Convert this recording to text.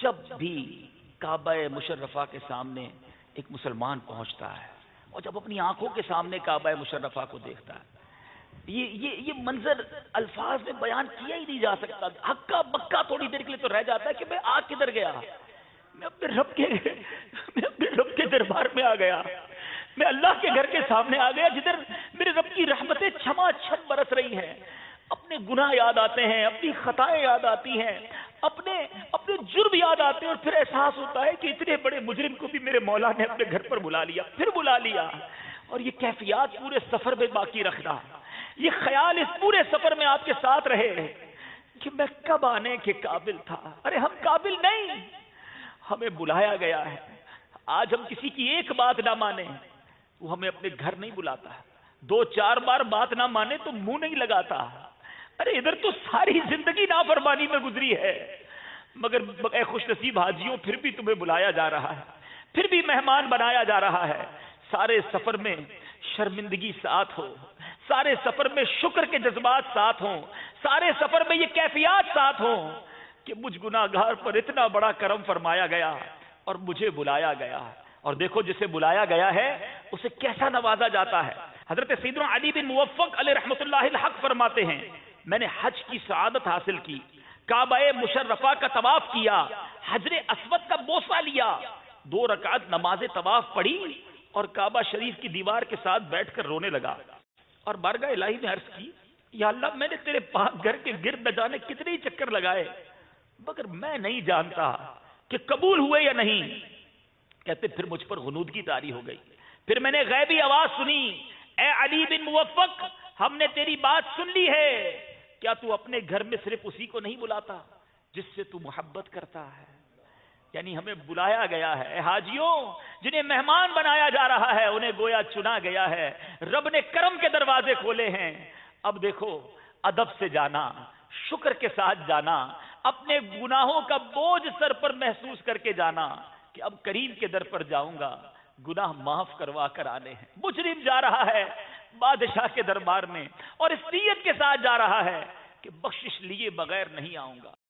جب بھی کعبہ مشرفہ کے سامنے ایک مسلمان پہنچتا ہے اور جب اپنی آنکھوں کے سامنے کعبہ مشرفہ کو دیکھتا ہے، یہ منظر الفاظ میں بیان کیا ہی نہیں جا سکتا۔ ہکا بکا تھوڑی دیر کے لیے تو رہ جاتا ہے کہ میں آ کدھر گیا، میں اپنے رب کے دربار میں آ گیا، میں اللہ کے گھر کے سامنے آ گیا جدھر میرے رب کی رحمتیں چھما چھم برس رہی ہیں۔ اپنے گناہ یاد آتے ہیں، اپنی خطائیں یاد آتی ہیں، اپنے جرم یاد آتے ہیں، اور پھر احساس ہوتا ہے کہ اتنے بڑے مجرم کو بھی میرے مولا نے اپنے گھر پر بلا لیا، پھر بلا لیا۔ اور یہ کیفیات پورے سفر میں باقی رکھنا، یہ خیال اس پورے سفر میں آپ کے ساتھ رہے کہ میں کب آنے کے قابل تھا۔ ارے ہم قابل نہیں، ہمیں بلایا گیا ہے۔ آج ہم کسی کی ایک بات نہ مانیں، وہ ہمیں اپنے گھر نہیں بلاتا، دو چار بار بات نہ مانے تو منہ نہیں لگاتا۔ ارے ادھر تو ساری زندگی نافرمانی میں گزری ہے، مگر اے خوش نصیب حاجیوں، پھر بھی تمہیں بلایا جا رہا ہے، پھر بھی مہمان بنایا جا رہا ہے۔ سارے سفر میں شرمندگی ساتھ ہو، سارے سفر میں شکر کے جذبات ساتھ ہوں، سارے سفر میں یہ کیفیات ساتھ ہوں کہ مجھ گناہگار پر اتنا بڑا کرم فرمایا گیا اور مجھے بلایا گیا۔ اور دیکھو جسے بلایا گیا ہے اسے کیسا نوازا جاتا ہے۔ حضرت سیدنا علی بن موفق علیہ رحمۃ اللہ الحق فرماتے ہیں، میں نے حج کی سعادت حاصل کی، کعبہ مشرفہ کا طواف کیا، حجر اسود کا بوسہ لیا، 2 رکعت نماز طواف پڑھی اور کعبہ شریف کی دیوار کے ساتھ بیٹھ کر رونے لگا، اور بارگاہ الہی میں عرض کی، یا اللہ میں نے تیرے پاک گھر کے گرد نہ جانے کتنے ہی چکر لگائے، مگر میں نہیں جانتا کہ قبول ہوئے یا نہیں۔ کہتے پھر مجھ پر غنودگی طاری ہو گئی، پھر میں نے غیبی آواز سنی، اے علی بن موفق، ہم نے تیری بات سن لی ہے، کیا تو اپنے گھر میں صرف اسی کو نہیں بلاتا جس سے تو محبت کرتا ہے؟ یعنی ہمیں بلایا گیا ہے۔ اے حاجیوں، جنہیں مہمان بنایا جا رہا ہے انہیں گویا چنا گیا ہے، رب نے کرم کے دروازے کھولے ہیں۔ اب دیکھو، ادب سے جانا، شکر کے ساتھ جانا، اپنے گناہوں کا بوجھ سر پر محسوس کر کے جانا کہ اب کریم کے در پر جاؤں گا، گناہ معاف کروا کر آنے ہیں۔ مجرم جا رہا ہے بادشاہ کے دربار میں اور اس نیت کے ساتھ جا رہا ہے کہ بخشش لیے بغیر نہیں آؤں گا۔